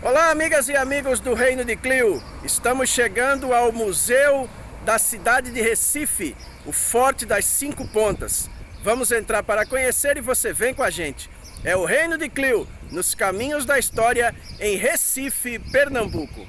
Olá, amigas e amigos do Reino de Clio. Estamos chegando ao Museu da Cidade de Recife, o Forte das Cinco Pontas. Vamos entrar para conhecer e você vem com a gente. É o Reino de Clio, nos caminhos da história, em Recife, Pernambuco.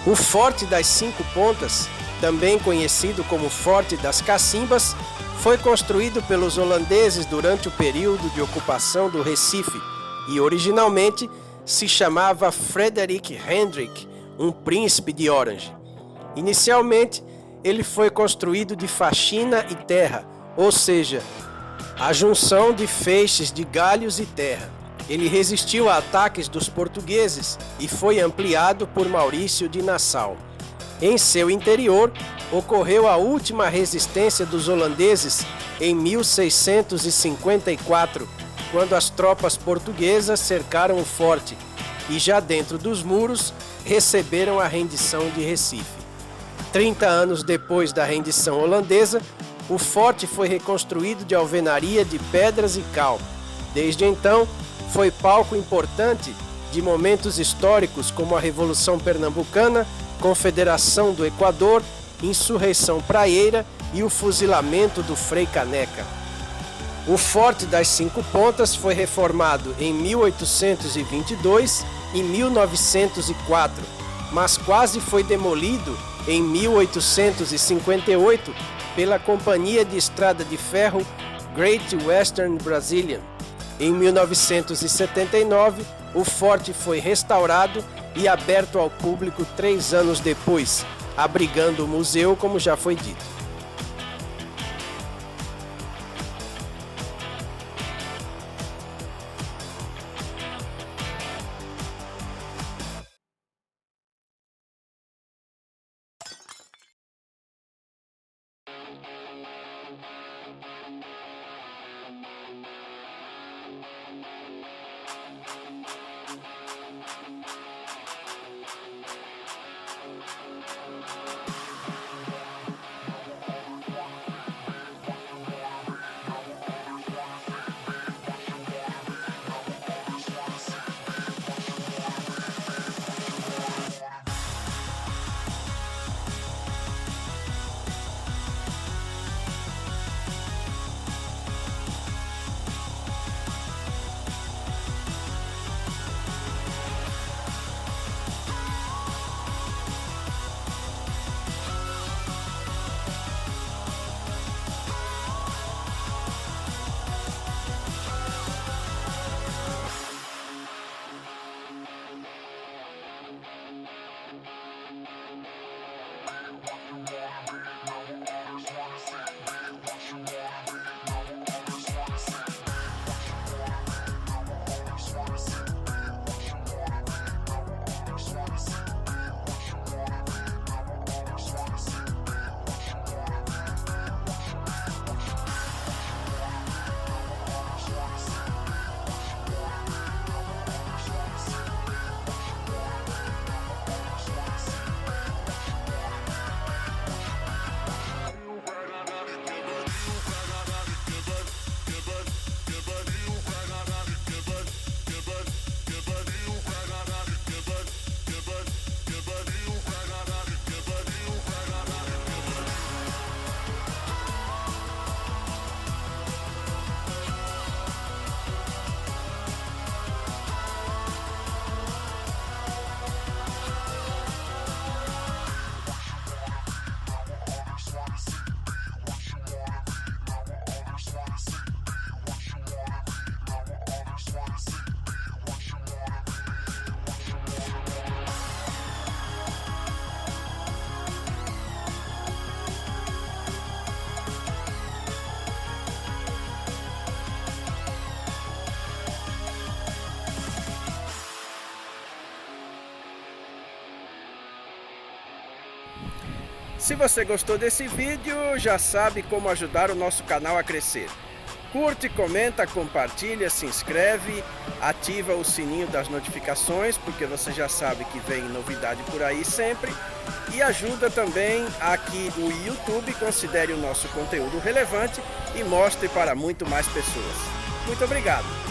O Forte das Cinco Pontas, também conhecido como Forte das Cacimbas, foi construído pelos holandeses durante o período de ocupação do Recife e originalmente se chamava Frederik Hendrik, um príncipe de Orange. Inicialmente, ele foi construído de faxina e terra, ou seja, a junção de feixes de galhos e terra. Ele resistiu a ataques dos portugueses e foi ampliado por Maurício de Nassau. Em seu interior, ocorreu a última resistência dos holandeses em 1654, quando as tropas portuguesas cercaram o forte e já dentro dos muros receberam a rendição de Recife. 30 anos depois da rendição holandesa, o forte foi reconstruído de alvenaria de pedras e cal. Desde então, foi palco importante de momentos históricos como a Revolução Pernambucana, Confederação do Equador, Insurreição Praieira e o fuzilamento do Frei Caneca. O Forte das Cinco Pontas foi reformado em 1822 e 1904, mas quase foi demolido em 1858 pela Companhia de Estrada de Ferro Great Western Brazilian. Em 1979, o forte foi restaurado e aberto ao público 3 anos depois, abrigando o museu, como já foi dito. Se você gostou desse vídeo, já sabe como ajudar o nosso canal a crescer. Curte, comenta, compartilha, se inscreve, ativa o sininho das notificações, porque você já sabe que vem novidade por aí sempre. E ajuda também a que o YouTube considere o nosso conteúdo relevante e mostre para muito mais pessoas. Muito obrigado!